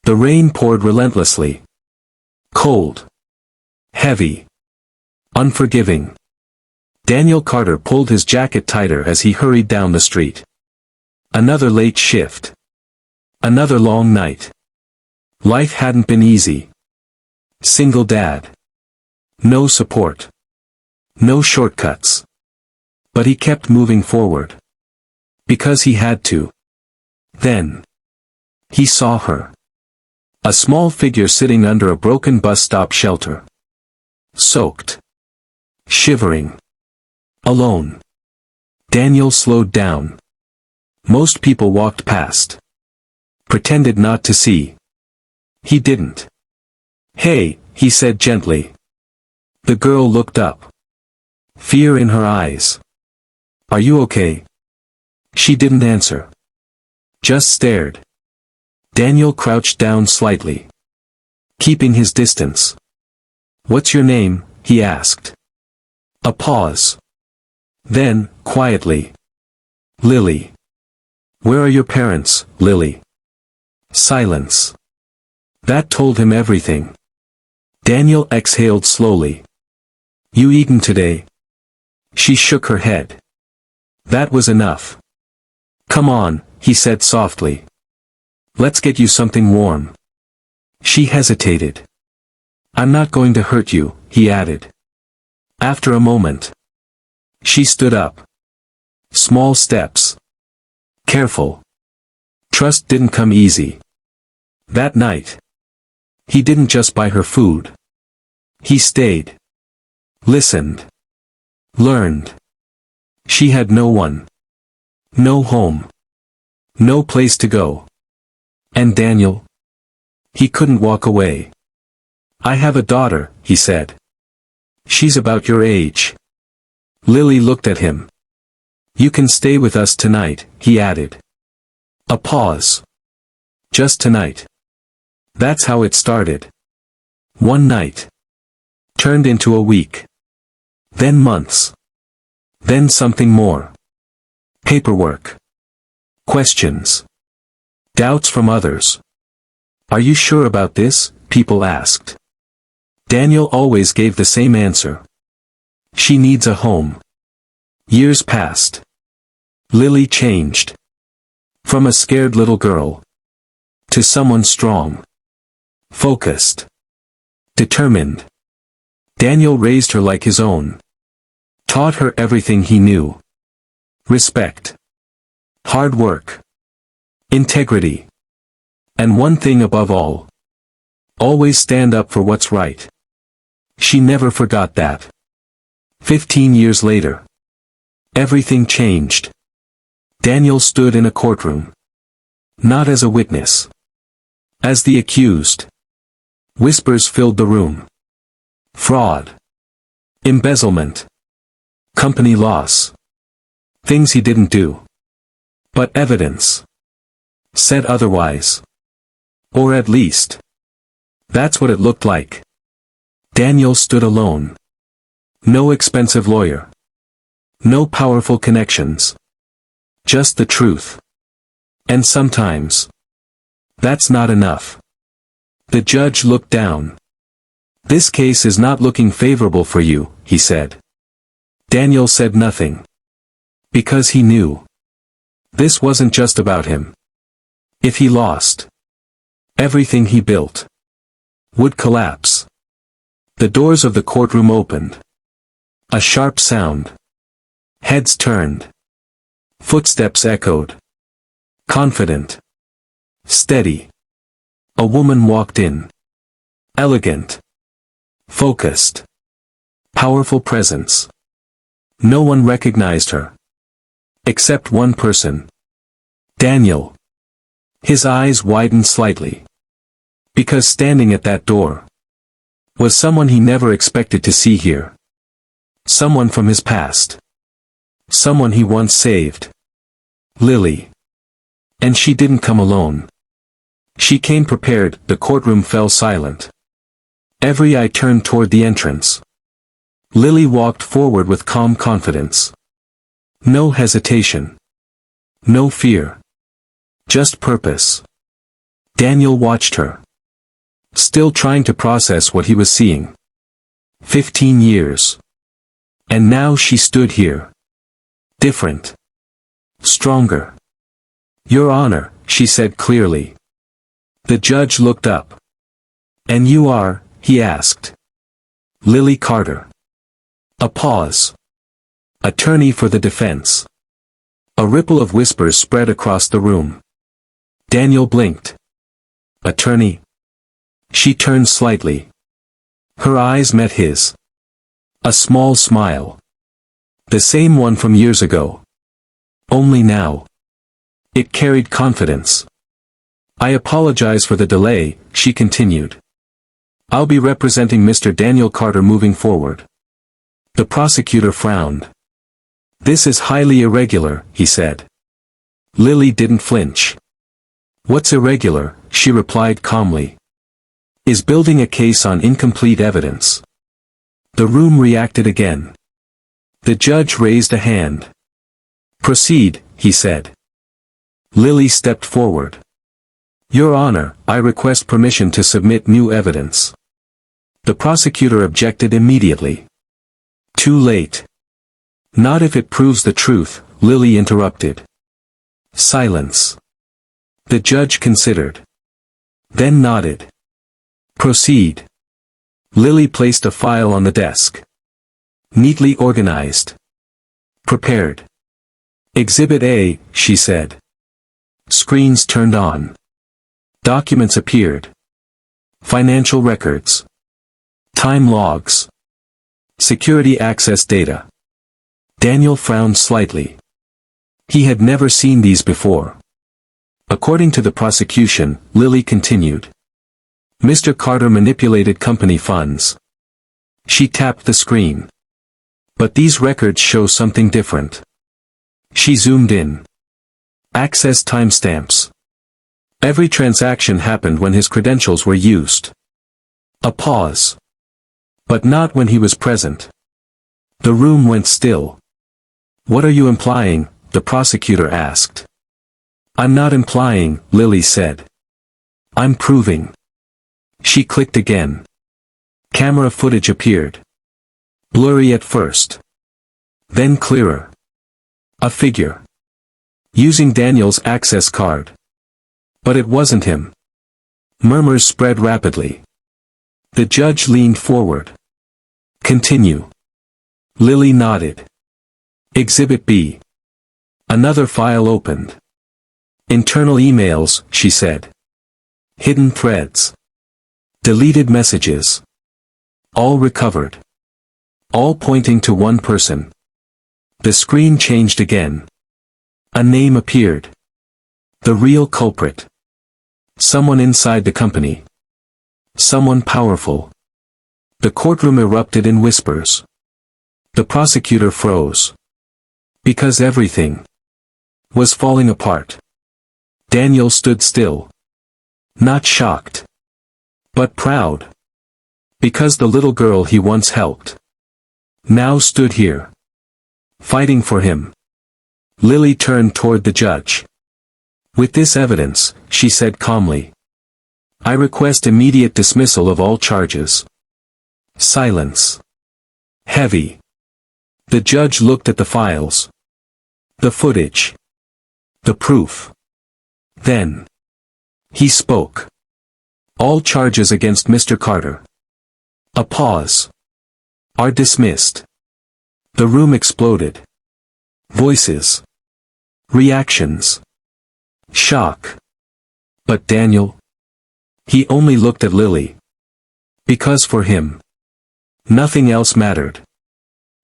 The rain poured relentlessly. Cold. Heavy. Unforgiving. Daniel Carter pulled his jacket tighter as he hurried down the street. Another late shift. Another long night. Life hadn't been easy. Single dad. No support. No shortcuts. But he kept moving forward. Because he had to. Then. He saw her. A small figure sitting under a broken bus stop shelter. Soaked. Shivering. Alone. Daniel slowed down. Most people walked past. Pretended not to see. He didn't. "Hey," he said gently. The girl looked up. Fear in her eyes. "Are you okay?" She didn't answer. Just stared. Daniel crouched down slightly. Keeping his distance. "What's your name?" he asked. A pause. Then, quietly. "Lily." "Where are your parents, Lily?" Silence. That told him everything. Daniel exhaled slowly. "You eaten today?" She shook her head. That was enough. "Come on," he said softly. "Let's get you something warm." She hesitated. "I'm not going to hurt you," he added. After a moment. She stood up. Small steps. Careful. Trust didn't come easy. That night. He didn't just buy her food. He stayed. Listened. Learned. She had no one. No home. No place to go. And Daniel? He couldn't walk away. "I have a daughter," he said. "She's about your age." Lily looked at him. "You can stay with us tonight," he added. A pause. "Just tonight." That's how it started. One night. Turned into a week. Then months. Then something more. Paperwork. Questions. Doubts from others. "Are you sure about this?" people asked. Daniel always gave the same answer. "She needs a home." Years passed. Lily changed. From a scared little girl. To someone strong. Focused. Determined. Daniel raised her like his own. Taught her everything he knew. Respect. Hard work. Integrity. And one thing above all. Always stand up for what's right. She never forgot that. 15 years later. Everything changed. Daniel stood in a courtroom. Not as a witness. As the accused. Whispers filled the room. Fraud. Embezzlement. Company loss. Things he didn't do. But evidence said otherwise. Or at least, that's what it looked like. Daniel stood alone. No expensive lawyer. No powerful connections. Just the truth. And sometimes, that's not enough. The judge looked down. "This case is not looking favorable for you," he said. Daniel said nothing. Because he knew. This wasn't just about him. If he lost, everything he built would collapse. The doors of the courtroom opened. A sharp sound. Heads turned. Footsteps echoed. Confident. Steady. A woman walked in. Elegant. Focused. Powerful presence. No one recognized her. Except one person. Daniel. His eyes widened slightly. Because standing at that door was someone he never expected to see here. Someone from his past. Someone he once saved. Lily. And she didn't come alone. She came prepared. The courtroom fell silent. Every eye turned toward the entrance. Lily walked forward with calm confidence. No hesitation. No fear. Just purpose. Daniel watched her, still trying to process what he was seeing. 15 years. And now she stood here. Different. Stronger. Your Honor, she said clearly. The judge looked up. And you are, he asked. Lily Carter. A pause. Attorney for the defense. A ripple of whispers spread across the room. Daniel blinked. Attorney? She turned slightly. Her eyes met his. A small smile. The same one from years ago. Only now. It carried confidence. I apologize for the delay, she continued. I'll be representing Mr. Daniel Carter moving forward. The prosecutor frowned. This is highly irregular, he said. Lily didn't flinch. What's irregular, she replied calmly. Is building a case on incomplete evidence. The room reacted again. The judge raised a hand. Proceed, he said. Lily stepped forward. Your Honor, I request permission to submit new evidence. The prosecutor objected immediately. Too late. Not if it proves the truth, Lily interrupted. Silence. The judge considered. Then nodded. Proceed. Lily placed a file on the desk. Neatly organized. Prepared. Exhibit A, she said. Screens turned on. Documents appeared. Financial records. Time logs. Security access data. Daniel frowned slightly. He had never seen these before. According to the prosecution, Lily continued. Mr. Carter manipulated company funds. She tapped the screen. But these records show something different. She zoomed in. Access timestamps. Every transaction happened when his credentials were used. A pause. But not when he was present. The room went still. What are you implying? The prosecutor asked. I'm not implying, Lily said. I'm proving. She clicked again. Camera footage appeared. Blurry at first. Then clearer. A figure. Using Daniel's access card. But it wasn't him. Murmurs spread rapidly. The judge leaned forward. Continue. Lily nodded. Exhibit B. Another file opened. Internal emails, she said. Hidden threads. Deleted messages. All recovered. All pointing to one person. The screen changed again. A name appeared. The real culprit. Someone inside the company. Someone powerful. The courtroom erupted in whispers. The prosecutor froze. Because everything was falling apart. Daniel stood still. Not shocked. But proud. Because the little girl he once helped now stood here. Fighting for him. Lily turned toward the judge. With this evidence, she said calmly. I request immediate dismissal of all charges. Silence. Heavy. The judge looked at the files. The footage. The proof. Then. He spoke. All charges against Mr. Carter. A pause. Are dismissed. The room exploded. Voices. Reactions. Shock. But Daniel? He only looked at Lily. Because for him, nothing else mattered.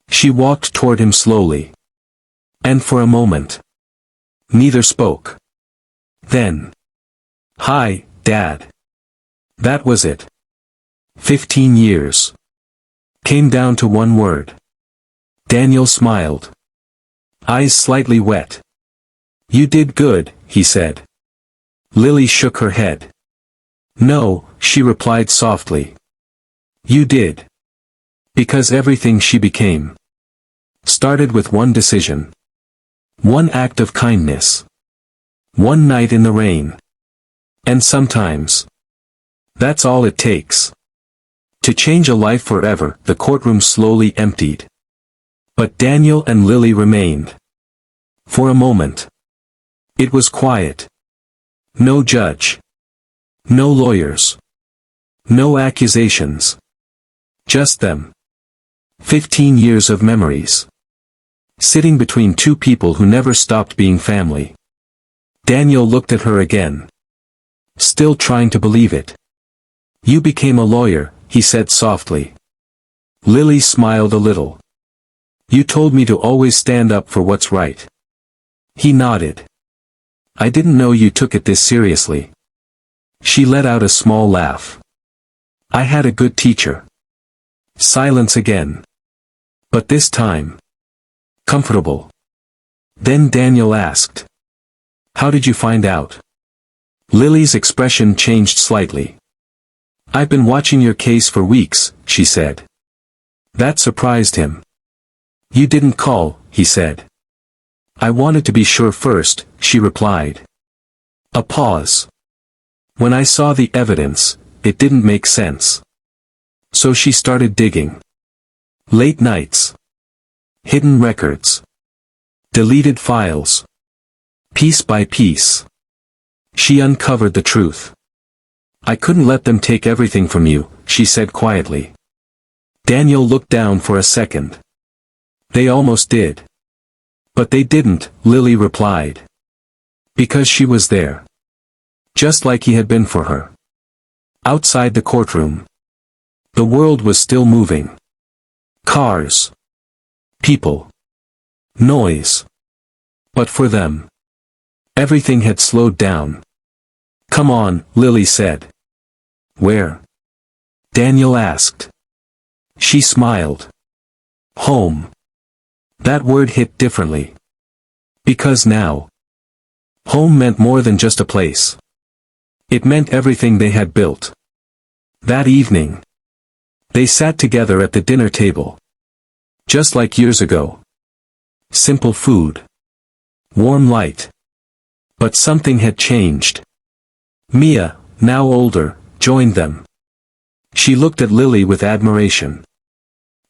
She walked toward him slowly. And for a moment, neither spoke. Then. Hi, Dad. That was it. 15 years. Came down to one word. Daniel smiled. Eyes slightly wet. You did good, he said. Lily shook her head. No, she replied softly. You did. Because everything she became started with one decision. One act of kindness. One night in the rain. And sometimes, that's all it takes. To change a life forever. The courtroom slowly emptied. But Daniel and Lily remained. For a moment. It was quiet. No judge. No lawyers. No accusations. Just them. 15 years of memories. Sitting between two people who never stopped being family. Daniel looked at her again. Still trying to believe it. You became a lawyer, he said softly. Lily smiled a little. You told me to always stand up for what's right. He nodded. I didn't know you took it this seriously. She let out a small laugh. I had a good teacher. Silence again. But this time. Comfortable. Then Daniel asked. How did you find out? Lily's expression changed slightly. I've been watching your case for weeks, she said. That surprised him. You didn't call, he said. I wanted to be sure first, she replied. A pause. When I saw the evidence, it didn't make sense. So she started digging. Late nights. Hidden records. Deleted files. Piece by piece. She uncovered the truth. I couldn't let them take everything from you, she said quietly. Daniel looked down for a second. They almost did. But they didn't, Lily replied. Because she was there. Just like he had been for her. Outside the courtroom. The world was still moving. Cars. People. Noise. But for them. Everything had slowed down. Come on, Lily said. Where? Daniel asked. She smiled. Home. That word hit differently. Because now. Home meant more than just a place. It meant everything they had built. That evening. They sat together at the dinner table. Just like years ago. Simple food. Warm light. But something had changed. Mia, now older, joined them. She looked at Lily with admiration.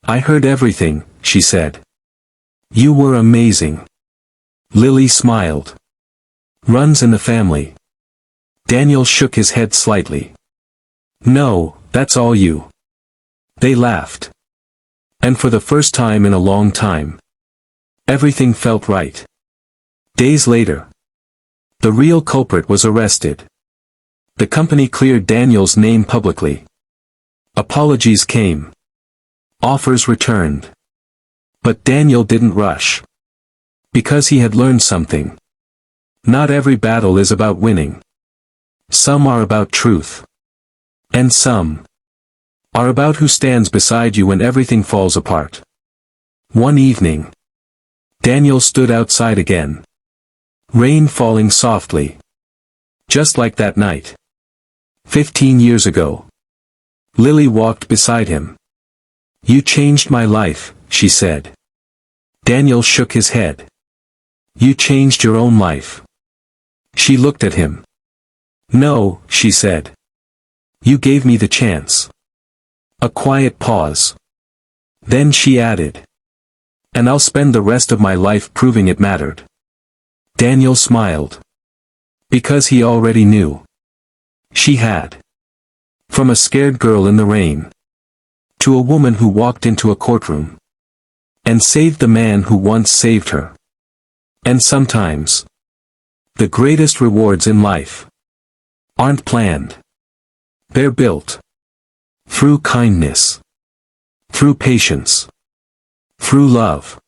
I heard everything, she said. You were amazing. Lily smiled. Runs in the family. Daniel shook his head slightly. No, that's all you. They laughed. And for the first time in a long time. Everything felt right. Days later. The real culprit was arrested. The company cleared Daniel's name publicly. Apologies came. Offers returned. But Daniel didn't rush. Because he had learned something. Not every battle is about winning. Some are about truth. And some are about who stands beside you when everything falls apart. One evening. Daniel stood outside again. Rain falling softly. Just like that night. 15 years ago. Lily walked beside him. You changed my life, she said. Daniel shook his head. You changed your own life. She looked at him. No, she said. You gave me the chance. A quiet pause. Then she added. And I'll spend the rest of my life proving it mattered. Daniel smiled. Because he already knew. She had. From a scared girl in the rain. To a woman who walked into a courtroom. And saved the man who once saved her. And sometimes. The greatest rewards in life. Aren't planned. They're built. Through kindness. Through patience. Through love.